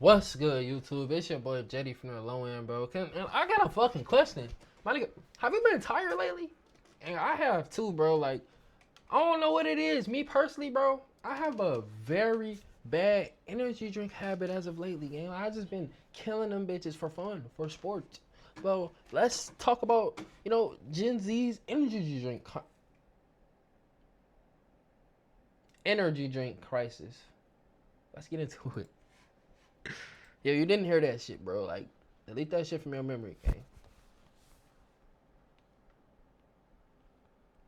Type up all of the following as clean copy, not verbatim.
What's good, YouTube? It's your boy Jetty from the low end, bro. And I got a fucking question. My nigga, have you been tired lately? And I have too, bro. Like, I don't know what it is. Me personally, bro, I have a very bad energy drink habit as of lately, gang. I just been killing them bitches for fun, for sport. Well, let's talk about, Gen Z's energy drink crisis. Let's get into it. Yeah, you didn't hear that shit, bro. Like, delete that shit from your memory, okay?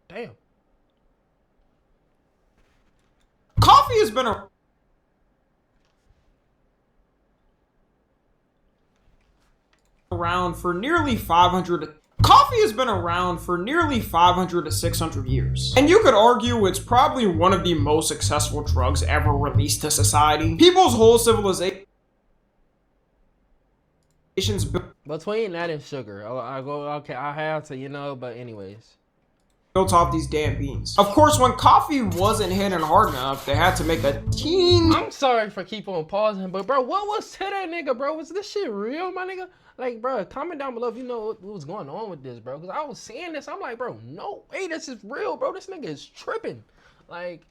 Damn. Coffee has been around for nearly 500 Coffee has been around for nearly 500 to 600 years. And you could argue it's probably one of the most successful drugs ever released to society. People's whole civilization Between that and sugar, I have to, but anyways. built off these damn beans. Of course, when coffee wasn't hitting hard enough, they had to make a I'm sorry for keep on pausing, but bro, what was to that nigga, bro? Was this shit real, my nigga? Like, bro, comment down below if you know what was going on with this, bro. Because I was seeing this, I'm like, bro, no way, this is real, bro. This nigga is tripping. Like,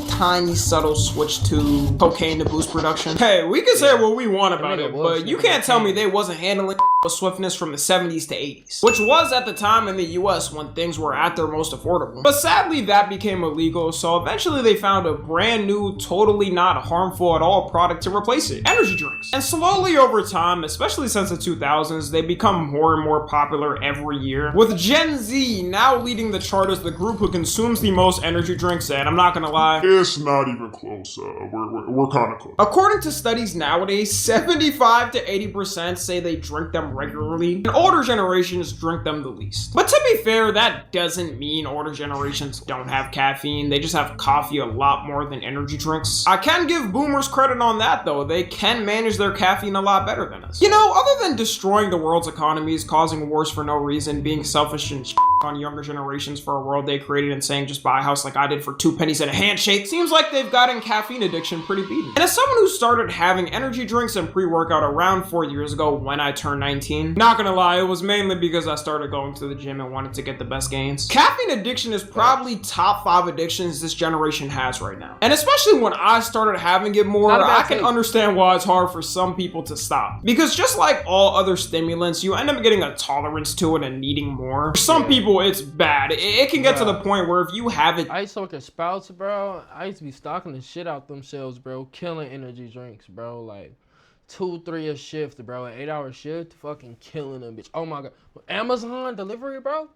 tiny subtle switch to cocaine to boost production. Hey, we can say what we want about it, but you can't tell me they wasn't handling with swiftness from the 70s to 80s, which was at the time in the US when things were at their most affordable. But sadly, that became illegal, so eventually they found a brand new, totally not harmful at all product to replace it: energy drinks. And slowly over time, especially since the 2000s, they become more and more popular every year, with Gen Z now leading the chart as the group who consumes the most energy drinks, and I'm not gonna lie, it's not even close. We're kind of close. according to studies nowadays, 75 to 80% say they drink them regularly, and older generations drink them the least. But to be fair, that doesn't mean older generations don't have caffeine. They just have coffee a lot more than energy drinks. I can give boomers credit on that though. They can manage their caffeine a lot better than us. You know, other than destroying the world's economies, causing wars for no reason, being selfish and on younger generations for a world they created, and saying just buy a house like I did for 2 pennies and a handshake, seems like they've gotten caffeine addiction pretty beaten. And as someone who started having energy drinks and pre-workout around 4 years ago when I turned 19, not gonna lie, it was mainly because I started going to the gym and wanted to get the best gains. Caffeine addiction is probably top 5 addictions this generation has right now. And especially when I started having it more, I can understand why it's hard for some people to stop. Because just like all other stimulants, you end up getting a tolerance to it and needing more. For some people, it's bad. It can get to the point where if you have it, I used to work at Sprouts, bro. I used to be stocking the shit out themselves, bro. Killing energy drinks, bro. Like 2-3 a shift, bro. An 8-hour shift, fucking killing them, bitch. Oh my god. Amazon delivery, bro.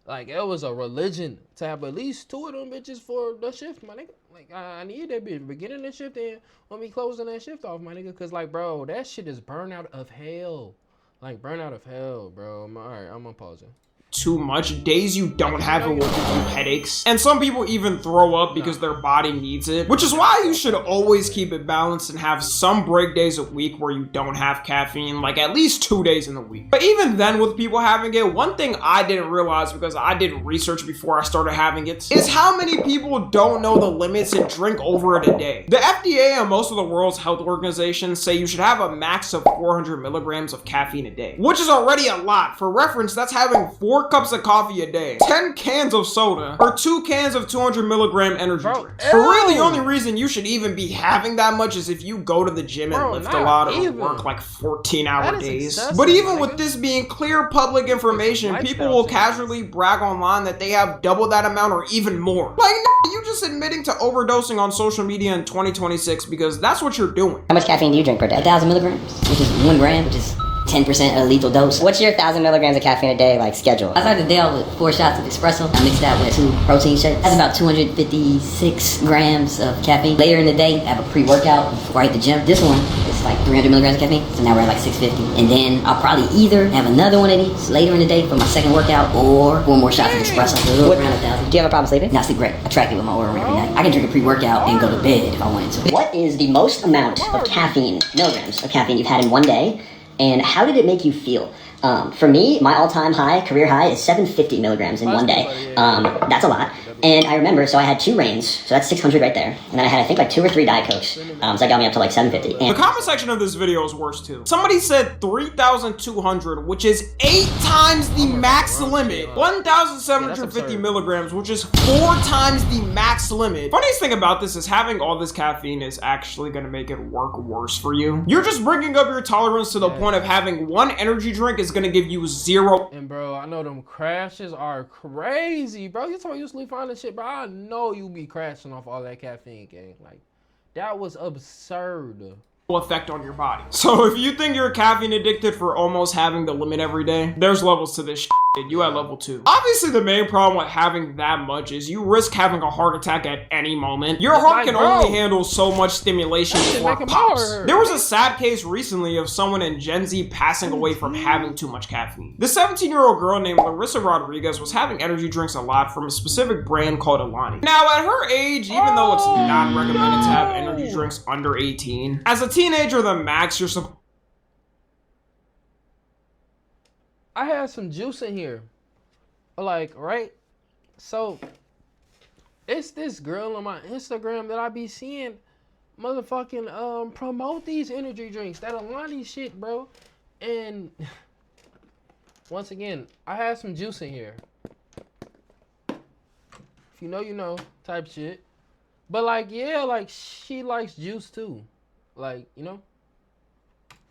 Like, it was a religion to have at least 2 of them bitches for the shift, my nigga. Like, I need that bitch beginning the shift and when we closing that shift off, my nigga. Cause like, bro, that shit is burnout of hell. Like, burnout of hell, bro. Alright, I'm gonna pause it. Too much. Days you don't have it will give you headaches. And some people even throw up because their body needs it. Which is why you should always keep it balanced and have some break days a week where you don't have caffeine, like at least 2 days in the week. But even then, with people having it, one thing I didn't realize because I did research before I started having it is how many people don't know the limits and drink over it a day. The FDA and most of the world's health organizations say you should have a max of 400 milligrams of caffeine a day, which is already a lot. For reference, that's having 4 cups of coffee a day, 10 cans of soda, or 2 cans of 200 milligram energy drinks. But really, the only reason you should even be having that much is if you go to the gym and lift a lot or work like 14-hour days. But even with this being clear public information, people will casually brag online that they have double that amount or even more. Like, you just admitting to overdosing on social media in 2026 because that's what you're doing. How much caffeine do you drink per day? 1,000 milligrams, which is 1 gram, which is 10% of a lethal dose. What's your 1,000 milligrams of caffeine a day like schedule? I started the day out with 4 shots of espresso. I mixed that with 2 protein shakes. That's about 256 grams of caffeine. Later in the day, I have a pre-workout before I hit the gym. This one is like 300 milligrams of caffeine. So now we're at like 650. And then I'll probably either have another one of these later in the day for my second workout or 4 more shots of espresso. So around 1,000. Do you have a problem sleeping? No, I sleep great. I track it with my Oura ring every night. I can drink a pre-workout and go to bed if I wanted to. What is the most amount of caffeine, milligrams of caffeine you've had in one day? And how did it make you feel? For me, my all-time high, career high, is 750 milligrams in one day. That's a lot. And I remember, so I had 2 Reigns, so that's 600 right there. And then I had, I think, like 2 or 3 Diet Cokes. So that got me up to like 750. And the comment section of this video is worse too. Somebody said 3,200, which is 8 times the max limit. 1,750 milligrams, which is 4 times the max limit. Funniest thing about this is having all this caffeine is actually gonna make it work worse for you. You're just bringing up your tolerance to the point of having one energy drink is gonna give you 0. And bro, I know them crashes are crazy, bro. You told me you sleep fine and shit, bro. I know you be crashing off all that caffeine, gang. Like, that was absurd. Effect on your body. So if you think you're caffeine addicted for almost having the limit every day, there's levels to this shit. You at level 2. Obviously, the main problem with having that much is you risk having a heart attack at any moment. Your heart can only handle so much stimulation before it pops. There was a sad case recently of someone in Gen Z passing away from having too much caffeine. The 17-year-old girl named Larissa Rodriguez was having energy drinks a lot from a specific brand called Alani. Now, at her age, even though it's not recommended to have energy drinks under 18, as a teenager, the max you're supposed. I had some juice in here, like, right? So it's this girl on my Instagram that I be seeing motherfucking promote these energy drinks, that Alani shit, bro. And once again, I had some juice in here. If you know, you know, type shit. But like, yeah, like she likes juice too. Like, you know?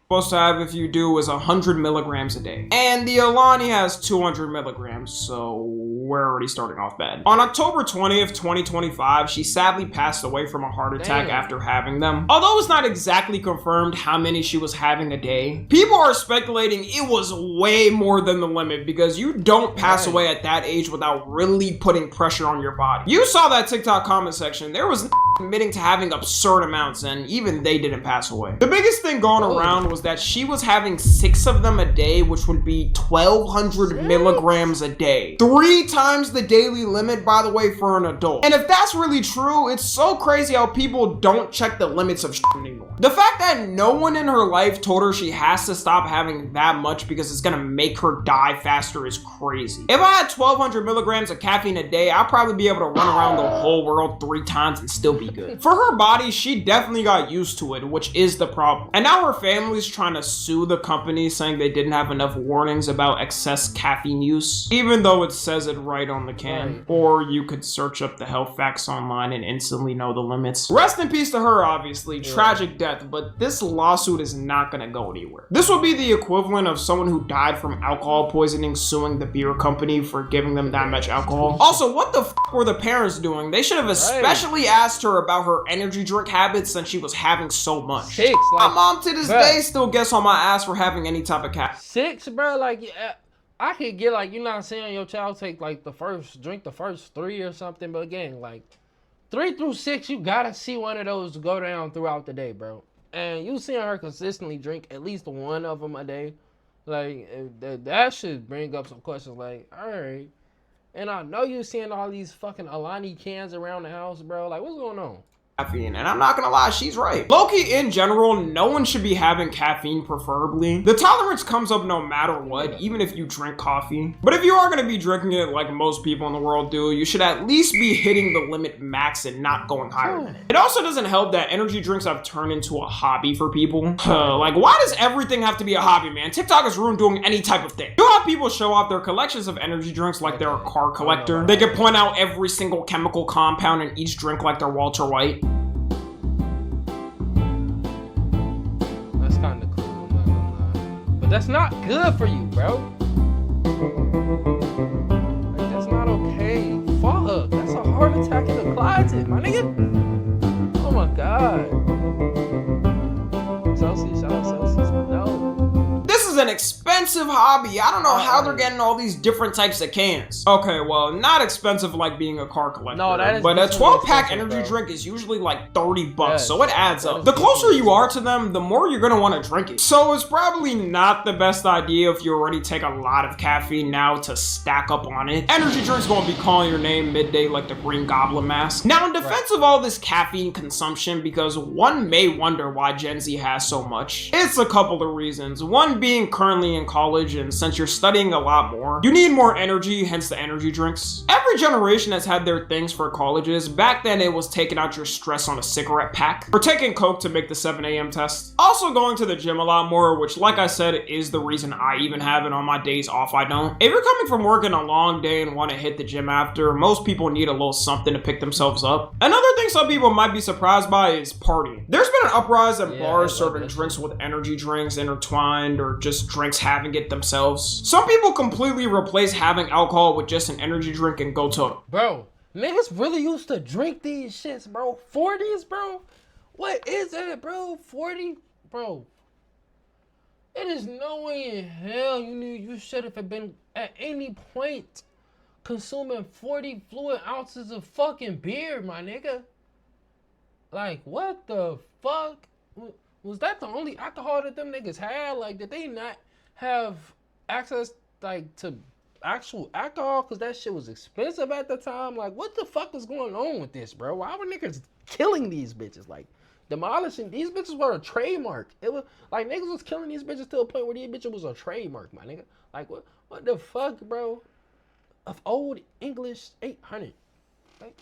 Supposed to have, if you do, is 100 milligrams a day. And the Alani has 200 milligrams, so we're already starting off bad. On October 20th, 2025, she sadly passed away from a heart attack after having them. Although it's not exactly confirmed how many she was having a day, people are speculating it was way more than the limit because you don't pass away at that age without really putting pressure on your body. You saw that TikTok comment section. There was admitting to having absurd amounts, and even they didn't pass away. The biggest thing going around was that she was having 6 of them a day, which would be 1,200 milligrams a day. 3 times the daily limit, by the way, for an adult. And if that's really true, it's so crazy how people don't check the limits of shit anymore. The fact that no one in her life told her she has to stop having that much because it's gonna make her die faster is crazy. If I had 1,200 milligrams of caffeine a day, I'd probably be able to run around the whole world 3 times and still be good. For her body, she definitely got used to it, which is the problem. And now her family's trying to sue the company, saying they didn't have enough warnings about excess caffeine use, even though it says it right on the can. Or you could search up the health facts online and instantly know the limits. Rest in peace to her, obviously. Tragic death, but this lawsuit is not gonna go anywhere. This would be the equivalent of someone who died from alcohol poisoning suing the beer company for giving them that much alcohol. Also, what the f were the parents doing? They should have especially asked her about her energy drink habits since she was having so much. My mom to this day still gets on my ass for having any type of caffeine. 6, bro, like, yeah, I could get, like, you're not saying your child take, like, the first 3 or something, but again, like, 3 through 6, you gotta see one of those go down throughout the day, bro. And you seeing her consistently drink at least one of them a day, like, that should bring up some questions, like, alright. And I know you seeing all these fucking Alani cans around the house, bro, like, what's going on? Caffeine, and I'm not gonna lie, she's right. Low-key, in general, no one should be having caffeine preferably. The tolerance comes up no matter what, even if you drink coffee. But if you are gonna be drinking it like most people in the world do, you should at least be hitting the limit max and not going higher than it. It also doesn't help that energy drinks have turned into a hobby for people. Like, why does everything have to be a hobby, man? TikTok has ruined doing any type of thing. You have people show off their collections of energy drinks like they're a car collector. They can point out every single chemical compound in each drink like they're Walter White. Kind of cool, I'm not gonna lie. But that's not good for you, bro. Like, that's not okay. Fuck, that's a heart attack in the closet, my nigga. Oh my god. Celsius, no. This is an expensive hobby. I don't know how they're getting all these different types of cans. Okay, well, not expensive like being a car collector. No, that is. But a 12-pack energy drink is usually like 30 bucks, so it adds up. The closer you are to them, the more you're gonna want to drink it. So it's probably not the best idea if you already take a lot of caffeine now to stack up on it. Energy drinks won't be calling your name midday like the Green Goblin mask. Now, in defense of all this caffeine consumption, because one may wonder why Gen Z has so much, it's a couple of reasons. One being currently college, and since you're studying a lot more, you need more energy, hence the energy drinks. Every generation has had their things for colleges. Back then, it was taking out your stress on a cigarette pack, or taking coke to make the 7 a.m. test. Also going to the gym a lot more, which like I said, is the reason I even have it on my days off I don't. If you're coming from working a long day and want to hit the gym after, most people need a little something to pick themselves up. Another thing some people might be surprised by is partying. There's been an uprise in bars serving drinks with energy drinks intertwined, or just drinks having it themselves. Some people completely replace having alcohol with just an energy drink and go to Bro, niggas really used to drink these shits, bro. 40s, bro? What is that, bro? 40? Bro. It is no way in hell you should have been at any point consuming 40 fluid ounces of fucking beer, my nigga. Like, what the fuck? Was that the only alcohol that them niggas had? Like, did they not have access, like, to actual alcohol? Because that shit was expensive at the time. Like, what the fuck is going on with this, bro? Why were niggas killing these bitches? Like, demolishing these bitches were a trademark. It was like niggas was killing these bitches to a point where these bitches was a trademark, my nigga. Like, what the fuck, bro? Of old English 800. Like,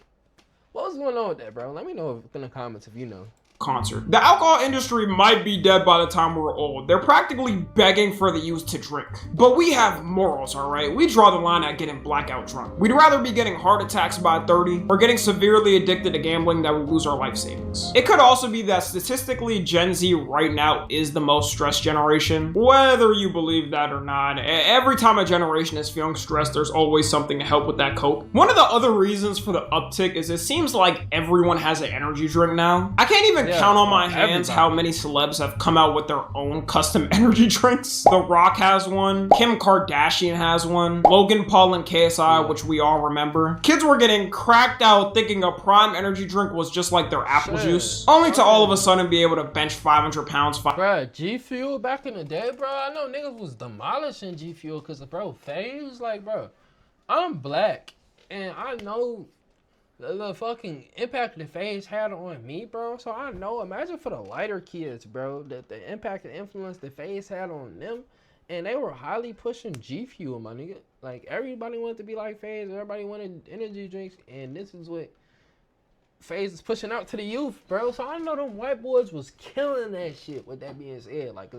what was going on with that, bro? Let me know in the comments if you know. concert. The alcohol industry might be dead by the time we're old. They're practically begging for the youth to drink. But we have morals, alright? We draw the line at getting blackout drunk. We'd rather be getting heart attacks by 30 or getting severely addicted to gambling that we lose our life savings. It could also be that statistically Gen Z right now is the most stressed generation. Whether you believe that or not, every time a generation is feeling stressed, there's always something to help with that cope. One of the other reasons for the uptick is it seems like everyone has an energy drink now. I can't even count on my hands how many celebs have come out with their own custom energy drinks. The Rock has one, Kim Kardashian has one, Logan Paul and KSI, which we all remember. Kids were getting cracked out thinking a prime energy drink was just like their apple juice, only to all of a sudden be able to bench 500 pounds. Bruh, G Fuel back in the day, bro, I know niggas was demolishing G Fuel because, bro, FaZe, like, bro, I'm black and I know the fucking impact that FaZe had on me, bro. So I know, imagine for the lighter kids, bro, that the impact and influence that FaZe had on them. And they were highly pushing G Fuel, my nigga. Like, everybody wanted to be like FaZe. Everybody wanted energy drinks. And this is what FaZe is pushing out to the youth, bro. So I know them white boys was killing that shit, with that being said. Like,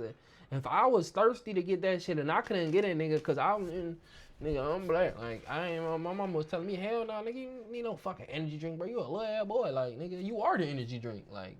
if I was thirsty to get that shit and I couldn't get it, nigga, because nigga, I'm black. Like, I ain't, my mama was telling me, hell no, nigga, you need no fucking energy drink, bro. You a little ass boy. Like, nigga, you are the energy drink. Like,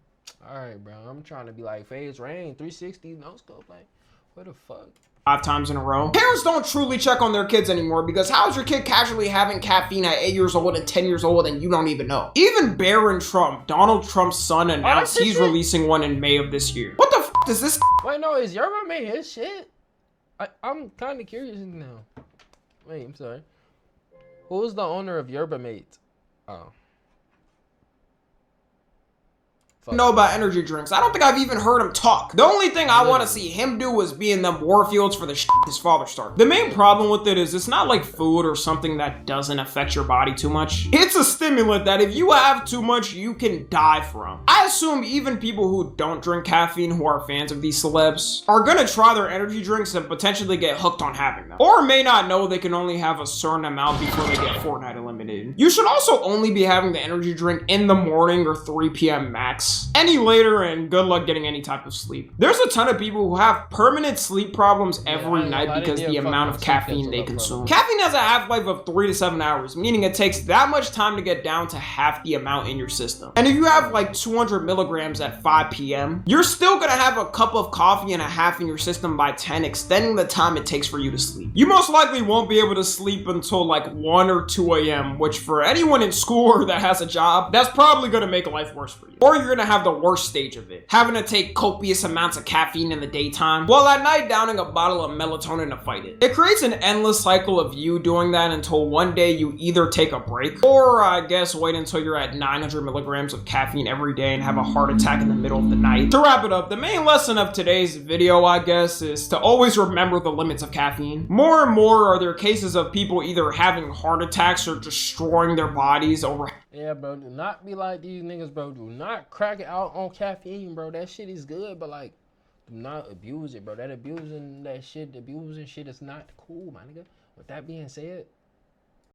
all right, bro. I'm trying to be like FaZe Rain, 360, no scope. Like, what the fuck? 5 times in a row. Parents don't truly check on their kids anymore because how's your kid casually having caffeine at 8 years old and 10 years old and you don't even know? Even Barron Trump, Donald Trump's son, announced he's releasing one in May of this year. What the f does this? Wait, no, is Yerba made his shit? I'm kind of curious now. Wait, I'm sorry. Who's the owner of Yerba Mate? Oh. Know about energy drinks. I don't think I've even heard him talk. The only thing I want to see him do is be in them war fields for the shit his father started. The main problem with it is it's not like food or something that doesn't affect your body too much. It's a stimulant that if you have too much, you can die from. I assume even people who don't drink caffeine, who are fans of these celebs, are gonna try their energy drinks and potentially get hooked on having them. Or may not know they can only have a certain amount before they get Fortnite eliminated. You should also only be having the energy drink in the morning or 3 p.m. max. Any later and good luck getting any type of sleep. There's a ton of people who have permanent sleep problems every night because the amount of caffeine they consume. Caffeine has a half-life of 3 to 7 hours, meaning it takes that much time to get down to half the amount in your system. And if you have like 200 milligrams at 5 p.m., you're still gonna have a cup of coffee and a half in your system by 10, extending the time it takes for you to sleep. You most likely won't be able to sleep until like 1 or 2 a.m., which for anyone in school or that has a job, that's probably gonna make life worse for you. Or you're gonna have the worst stage of it, having to take copious amounts of caffeine in the daytime, while at night downing a bottle of melatonin to fight it. It creates an endless cycle of you doing that until one day you either take a break, or I guess wait until you're at 900 milligrams of caffeine every day and have a heart attack in the middle of the night. To wrap it up, the main lesson of today's video, I guess, is to always remember the limits of caffeine. More and more are there cases of people either having heart attacks or destroying their bodies over. Yeah, bro, do not be like these niggas, bro. Do not crack it out on caffeine, bro. That shit is good, but like, Do not abuse it, bro. Abusing shit is not cool, my nigga. With that being said,